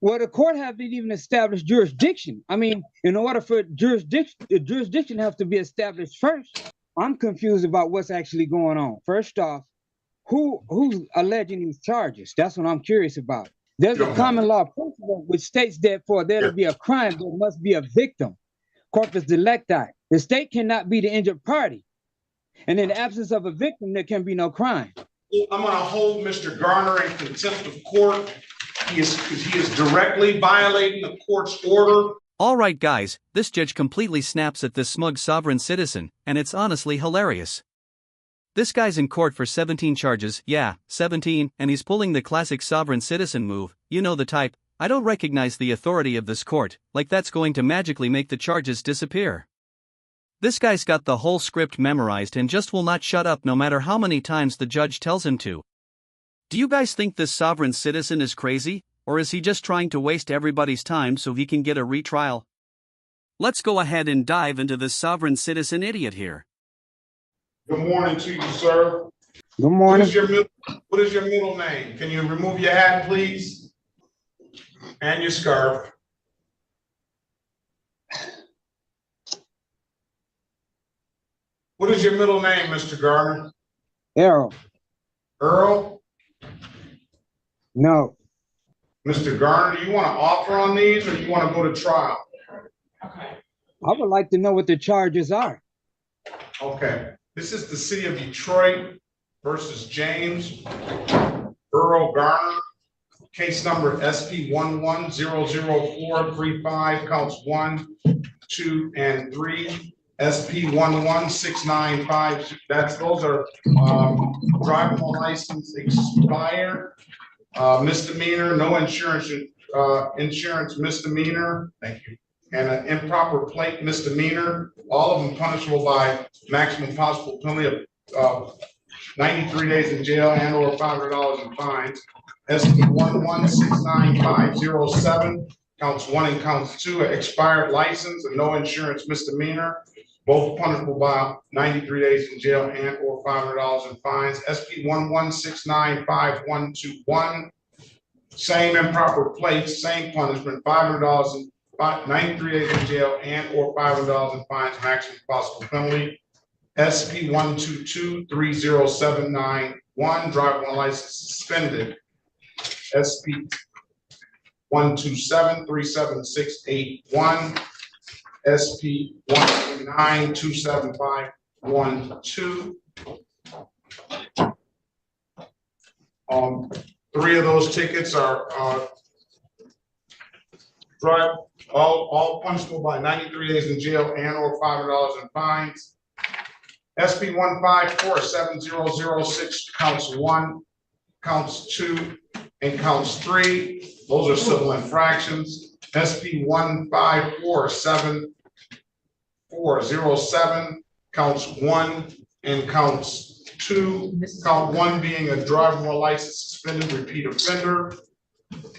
Well, the court haven't even established jurisdiction. I mean, in order for jurisdiction have to be established first. I'm confused about what's actually going on. First off, who's alleging these charges? That's what I'm curious about. There's a common law principle which states that for there to be a crime, there must be a victim. Corpus delicti. The state cannot be the injured party. And in the absence of a victim, there can be no crime. I'm going to hold Mr. Garner in contempt of court. He is directly violating the court's order. All right, guys, this judge completely snaps at this smug sovereign citizen, and it's honestly hilarious. This guy's in court for 17 charges, yeah, 17, and he's pulling the classic sovereign citizen move, you know the type. I don't recognize the authority of this court, like that's going to magically make the charges disappear. This guy's got the whole script memorized and just will not shut up no matter how many times the judge tells him to. Do you guys think this sovereign citizen is crazy, or is he just trying to waste everybody's time so he can get a retrial? Let's go ahead and dive into this sovereign citizen idiot here. Good morning to you, sir. Good morning. What is your middle name? Can you remove your hat, please? And your scarf. What is your middle name, Mr. Garner? Earl. Earl? No. Mr. Garner, do you want to offer on these or do you want to go to trial? I would like to know what the charges are. Okay. This is the city of Detroit versus James Earl Garner. Case number SP 11000435, counts 1, 2, and 3. SP 11695. Those are driving license expired, misdemeanor, no insurance, insurance misdemeanor. Thank you. And an improper plate misdemeanor. All of them punishable by maximum possible penalty of 93 days in jail and or $500 in fines. SP 1169507, counts 1 and counts 2, expired license and no insurance misdemeanor, both punishable by 93 days in jail and or $500 in fines. SP 1169521, same improper plates, same punishment, $500 in 93 days in jail and or $500 in fines, maximum possible penalty. SP 1223079, driver license suspended. SP 1273761, SP 1927512. 3 of those tickets are all punishable by 93 days in jail and or $500 in fines. SP 1547006, counts 1, counts 2, and counts 3. Those are civil infractions. SP 1547407, counts 1 and counts 2. Count 1 being a driver license suspended repeat offender.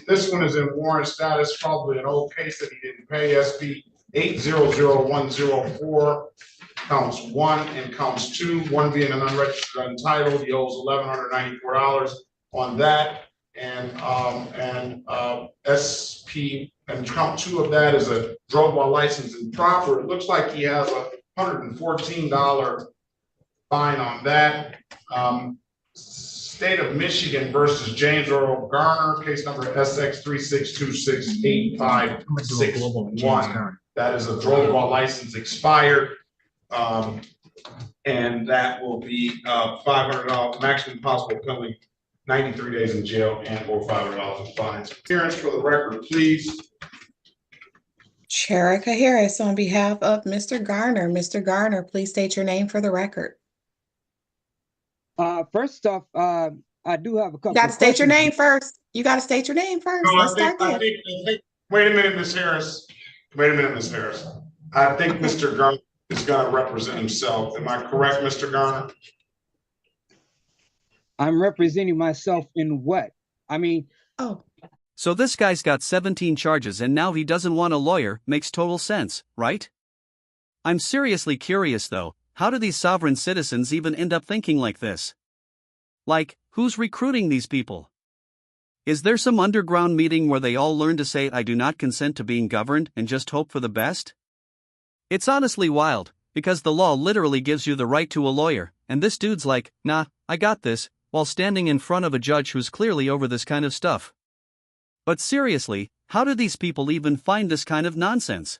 This one is in warrant status, probably an old case that he didn't pay. SP 800104, counts 1 and counts 2. 1 being an unregistered untitled. He owes $1,194 on that. And SP and count 2 of that is a drug while licensed improper. It looks like he has a $114 fine on that. State of Michigan versus James Earl Garner, case number SX 36268561. That is a drug while license expired. And that will be $500 maximum possible penalty, 93 days in jail and or $500 in fines. Appearance for the record, please. Sherika Harris on behalf of Mr. Garner. Mr. Garner, please state your name for the record. First off, I do have a couple. You got to state your name first. You got to state your name first. No, Let's start there. Wait a minute, Ms. Harris. Wait a minute, Ms. Harris. I think Mr. Garner is going to represent himself. Am I correct, Mr. Garner? I'm representing myself in what? I mean, So this guy's got 17 charges and now he doesn't want a lawyer. Makes total sense, right? I'm seriously curious though, how do these sovereign citizens even end up thinking like this? Like, who's recruiting these people? Is there some underground meeting where they all learn to say I do not consent to being governed and just hope for the best? It's honestly wild, because the law literally gives you the right to a lawyer, and this dude's like, nah, I got this, while standing in front of a judge who's clearly over this kind of stuff. But seriously, how do these people even find this kind of nonsense?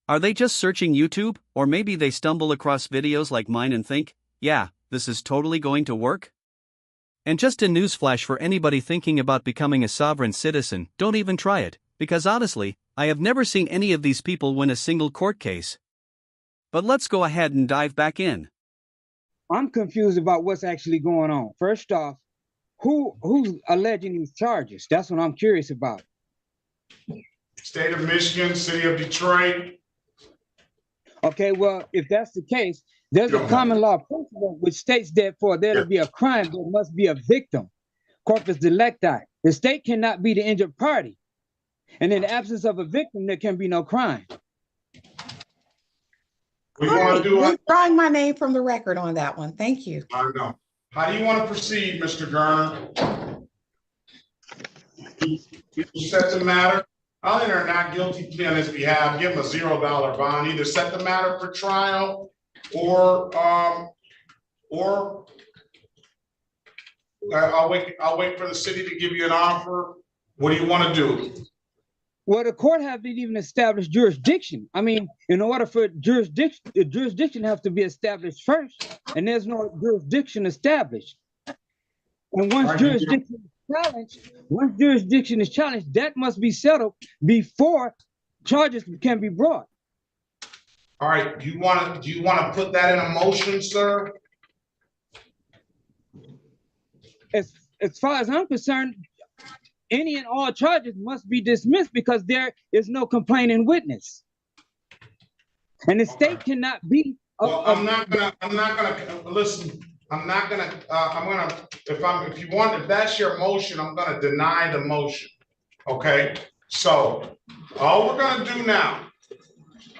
Are they just searching YouTube, or maybe they stumble across videos like mine and think, yeah, this is totally going to work? And just a newsflash for anybody thinking about becoming a sovereign citizen, don't even try it, because honestly, I have never seen any of these people win a single court case. But let's go ahead and dive back in. I'm confused about what's actually going on. First off, who's alleging these charges? That's what I'm curious about. State of Michigan, City of Detroit. Okay, well, if that's the case, there's a common law principle which states that for there to be a crime, there must be a victim. Corpus delicti. The state cannot be the injured party. And in the absence of a victim, there can be no crime. We want to do it. Withdrawing my name from the record on that one. Thank you. I know. How do you want to proceed, Mr. Garner? You set the matter. I'll enter a not guilty plea on his behalf. Give him a $0 bond. Either set the matter for trial, or I'll wait for the city to give you an offer. What do you want to do? Well, the court haven't even established jurisdiction. I mean, in order for jurisdiction have to be established first, and there's no jurisdiction established. And once jurisdiction is challenged, that must be settled before charges can be brought. All right. Do you want to put that in a motion, sir? As far as I'm concerned, any and all charges must be dismissed because there is no complaining witness, and the state cannot be. I'm not gonna listen. If that's your motion, I'm gonna deny the motion. Okay. So all we're gonna do now,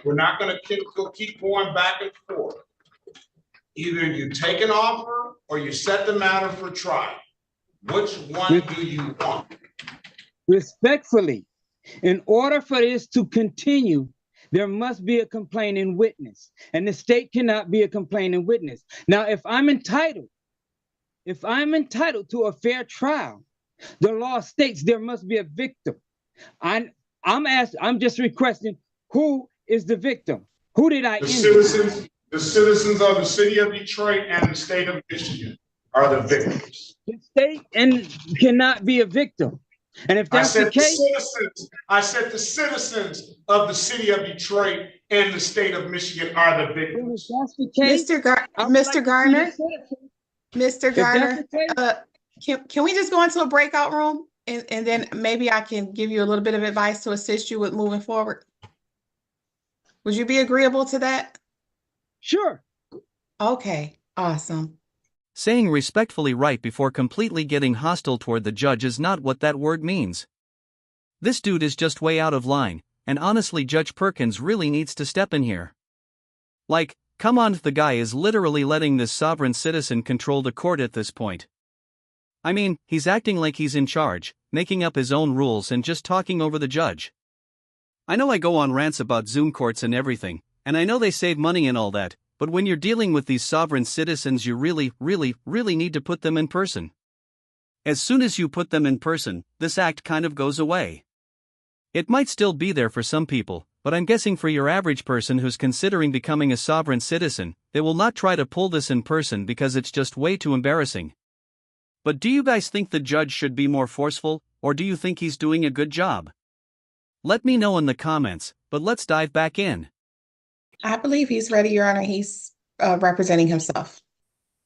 we're not gonna keep going back and forth. Either you take an offer or you set the matter for trial. Which one do you want? Respectfully, in order for this to continue, there must be a complaining witness, and the state cannot be a complaining witness. Now, if I'm entitled to a fair trial, the law states there must be a victim. I'm just requesting, who is the victim? Who did I injure? The citizens of the city of Detroit and the state of Michigan are the victims. The state cannot be a victim. And if that's the case, I said the citizens of the city of Detroit and the state of Michigan are the victims. If that's the case, Mr. Garner, can we just go into a breakout room and then maybe I can give you a little bit of advice to assist you with moving forward? Would you be agreeable to that? Sure. Okay, awesome. Saying respectfully right before completely getting hostile toward the judge is not what that word means. This dude is just way out of line, and honestly Judge Perkins really needs to step in here. Like, come on, the guy is literally letting this sovereign citizen control the court at this point. I mean, he's acting like he's in charge, making up his own rules and just talking over the judge. I know I go on rants about Zoom courts and everything, and I know they save money and all that, but when you're dealing with these sovereign citizens, you really need to put them in person. As soon as you put them in person, this act kind of goes away. It might still be there for some people, but I'm guessing for your average person who's considering becoming a sovereign citizen, they will not try to pull this in person because it's just way too embarrassing. But do you guys think the judge should be more forceful, or do you think he's doing a good job? Let me know in the comments, but let's dive back in. I believe he's ready, Your Honor. He's representing himself.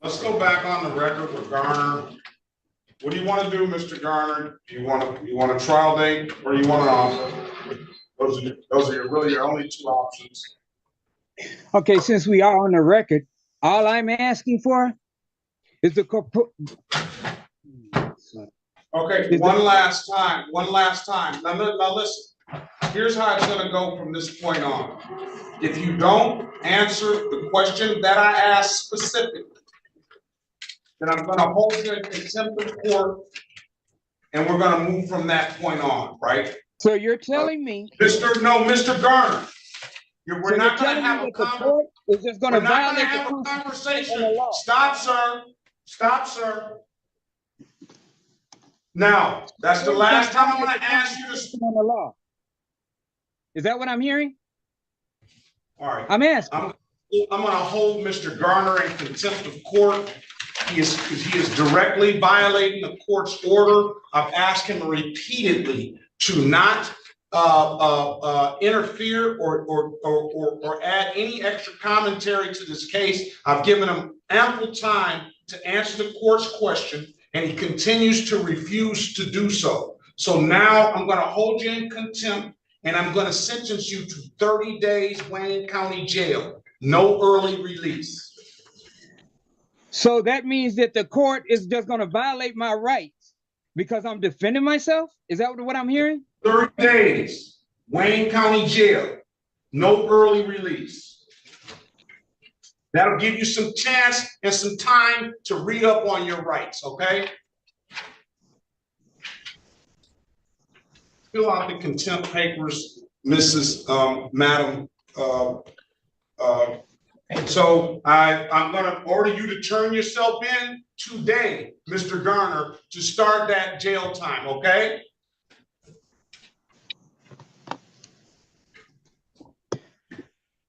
Let's go back on the record with Garner. What do you want to do, Mr. Garner? Do you want a trial date or you want an offer? Those are really your only two options. Okay, since we are on the record, all I'm asking for is the Okay, one last time. Now listen. Here's how it's going to go from this point on. If you don't answer the question that I asked specifically, then I'm going to hold you in contempt of court and we're gonna move from that point on, right? So you're telling me, Mr. Garner, we're so not you're gonna telling have me a that the court is just going we're to not gonna violate have the a Constitution and the conversation. law? Stop, sir. Stop, sir. Now, that's the last time I'm gonna ask you to. On the law. Is that what I'm hearing? All right. I'm asking. I'm gonna hold Mr. Garner in contempt of court. He is directly violating the court's order. I've asked him repeatedly to not interfere or add any extra commentary to this case. I've given him ample time to answer the court's question, and he continues to refuse to do so. So now I'm going to hold you in contempt, and I'm going to sentence you to 30 days Wayne County Jail, no early release. So that means that the court is just going to violate my rights because I'm defending myself? Is that what I'm hearing? 30 days, Wayne County Jail, no early release. That'll give you some chance and some time to read up on your rights, okay? Fill out the contempt papers, Madam. So I'm gonna order you to turn yourself in today, Mr. Garner, to start that jail time, okay?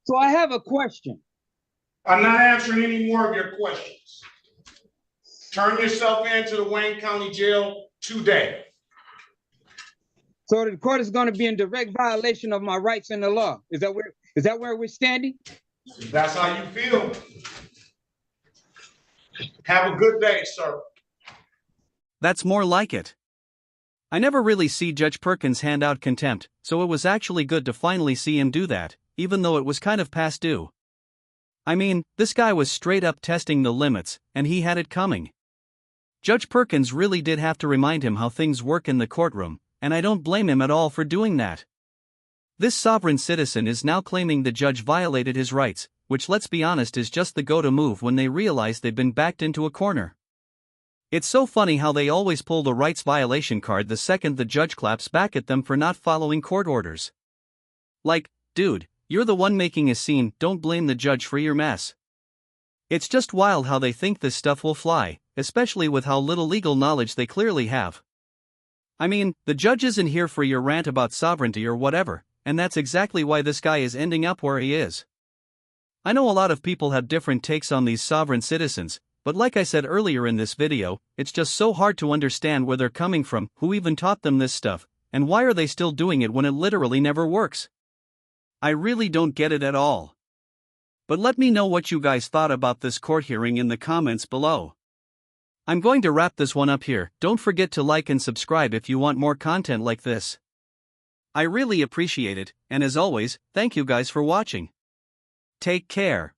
So I have a question. I'm not answering any more of your questions. Turn yourself in to the Wayne County Jail today. So the court is going to be in direct violation of my rights in the law. Is that where we're standing? That's how you feel. Have a good day, sir. That's more like it. I never really see Judge Perkins hand out contempt, so it was actually good to finally see him do that, even though it was kind of past due. I mean, this guy was straight up testing the limits, and he had it coming. Judge Perkins really did have to remind him how things work in the courtroom, and I don't blame him at all for doing that. This sovereign citizen is now claiming the judge violated his rights, which, let's be honest, is just the go-to move when they realize they've been backed into a corner. It's so funny how they always pull the rights violation card the second the judge claps back at them for not following court orders. Like, dude, you're the one making a scene, don't blame the judge for your mess. It's just wild how they think this stuff will fly, especially with how little legal knowledge they clearly have. I mean, the judge isn't here for your rant about sovereignty or whatever, and that's exactly why this guy is ending up where he is. I know a lot of people have different takes on these sovereign citizens, but like I said earlier in this video, it's just so hard to understand where they're coming from, who even taught them this stuff, and why are they still doing it when it literally never works. I really don't get it at all. But let me know what you guys thought about this court hearing in the comments below. I'm going to wrap this one up here. Don't forget to like and subscribe if you want more content like this. I really appreciate it, and as always, thank you guys for watching. Take care.